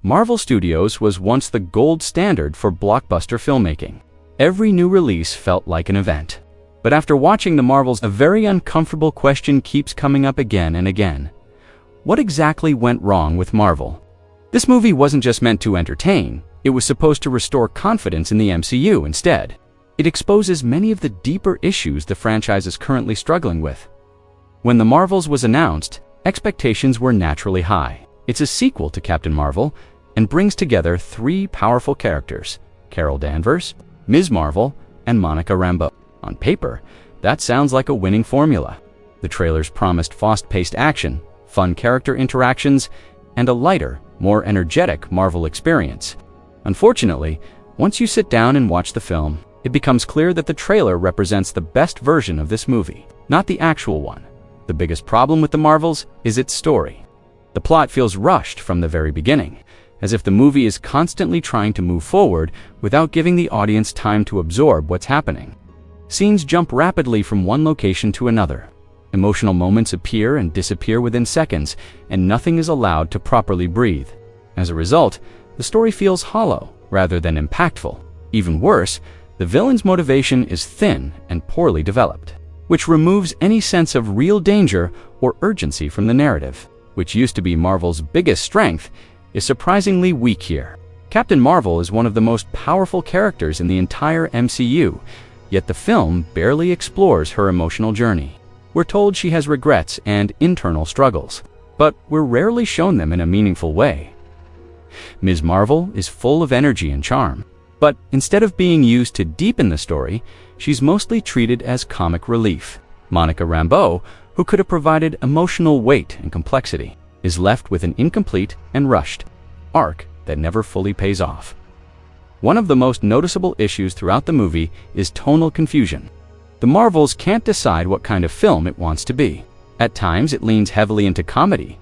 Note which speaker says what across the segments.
Speaker 1: Marvel Studios was once the gold standard for blockbuster filmmaking. Every new release felt like an event. But after watching the Marvels, a very uncomfortable question keeps coming up again and again. What exactly went wrong with Marvel? This movie wasn't just meant to entertain, it was supposed to restore confidence in the MCU instead. It exposes many of the deeper issues the franchise is currently struggling with. When The Marvels was announced, expectations were naturally high. It's a sequel to Captain Marvel and brings together three powerful characters: Carol Danvers, Ms. Marvel, and Monica Rambeau. On paper, that sounds like a winning formula. The trailers promised fast-paced action, fun character interactions, and a lighter, more energetic Marvel experience. Unfortunately, once you sit down and watch the film, it becomes clear that the trailer represents the best version of this movie, not the actual one. The biggest problem with The Marvels is its story. The plot feels rushed from the very beginning, as if the movie is constantly trying to move forward without giving the audience time to absorb what's happening. Scenes jump rapidly from one location to another. Emotional moments appear and disappear within seconds, and nothing is allowed to properly breathe. As a result, the story feels hollow rather than impactful. Even worse, the villain's motivation is thin and poorly developed, which removes any sense of real danger or urgency from the narrative, which used to be Marvel's biggest strength, is surprisingly weak here. Captain Marvel is one of the most powerful characters in the entire MCU, yet the film barely explores her emotional journey. We're told she has regrets and internal struggles, but we're rarely shown them in a meaningful way. Ms. Marvel is full of energy and charm, but instead of being used to deepen the story, she's mostly treated as comic relief. Monica Rambeau, who could have provided emotional weight and complexity, is left with an incomplete and rushed arc that never fully pays off. One of the most noticeable issues throughout the movie is tonal confusion. The Marvels can't decide what kind of film it wants to be. At times, it leans heavily into comedy,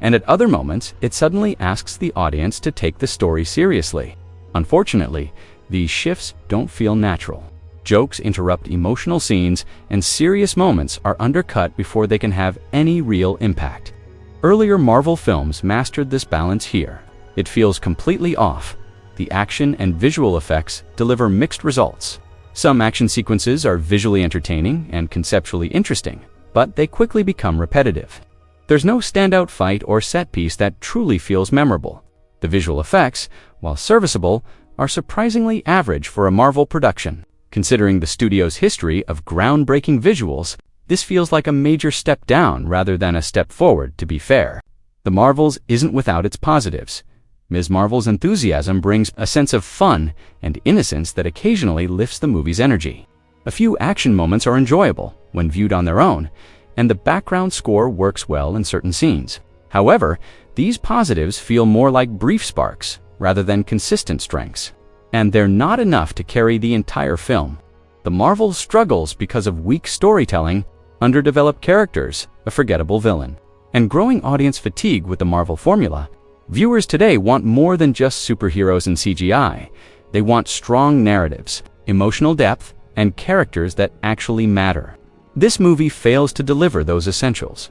Speaker 1: and at other moments, it suddenly asks the audience to take the story seriously. Unfortunately, these shifts don't feel natural. Jokes interrupt emotional scenes, and serious moments are undercut before they can have any real impact. Earlier Marvel films mastered this balance here. It feels completely off. The action and visual effects deliver mixed results. Some action sequences are visually entertaining and conceptually interesting, but they quickly become repetitive. There's no standout fight or set piece that truly feels memorable. The visual effects, while serviceable, are surprisingly average for a Marvel production. Considering the studio's history of groundbreaking visuals, this feels like a major step down rather than a step forward, to be fair. The Marvels isn't without its positives. Ms. Marvel's enthusiasm brings a sense of fun and innocence that occasionally lifts the movie's energy. A few action moments are enjoyable when viewed on their own, and the background score works well in certain scenes. However, these positives feel more like brief sparks rather than consistent strengths, and they're not enough to carry the entire film. The Marvel struggles because of weak storytelling, underdeveloped characters, a forgettable villain, and growing audience fatigue with the Marvel formula. Viewers today want more than just superheroes and CGI. They want strong narratives, emotional depth, and characters that actually matter. This movie fails to deliver those essentials.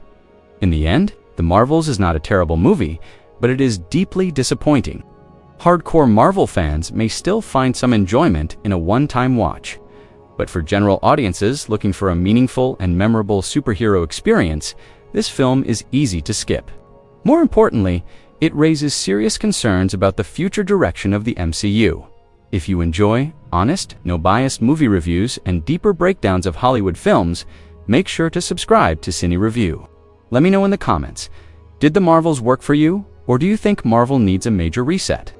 Speaker 1: In the end, The Marvels is not a terrible movie, but it is deeply disappointing. Hardcore Marvel fans may still find some enjoyment in a one-time watch, but for general audiences looking for a meaningful and memorable superhero experience, this film is easy to skip. More importantly, it raises serious concerns about the future direction of the MCU. If you enjoy honest, no-bias movie reviews and deeper breakdowns of Hollywood films, make sure to subscribe to Cine Review. Let me know in the comments, did The Marvels work for you, or do you think Marvel needs a major reset?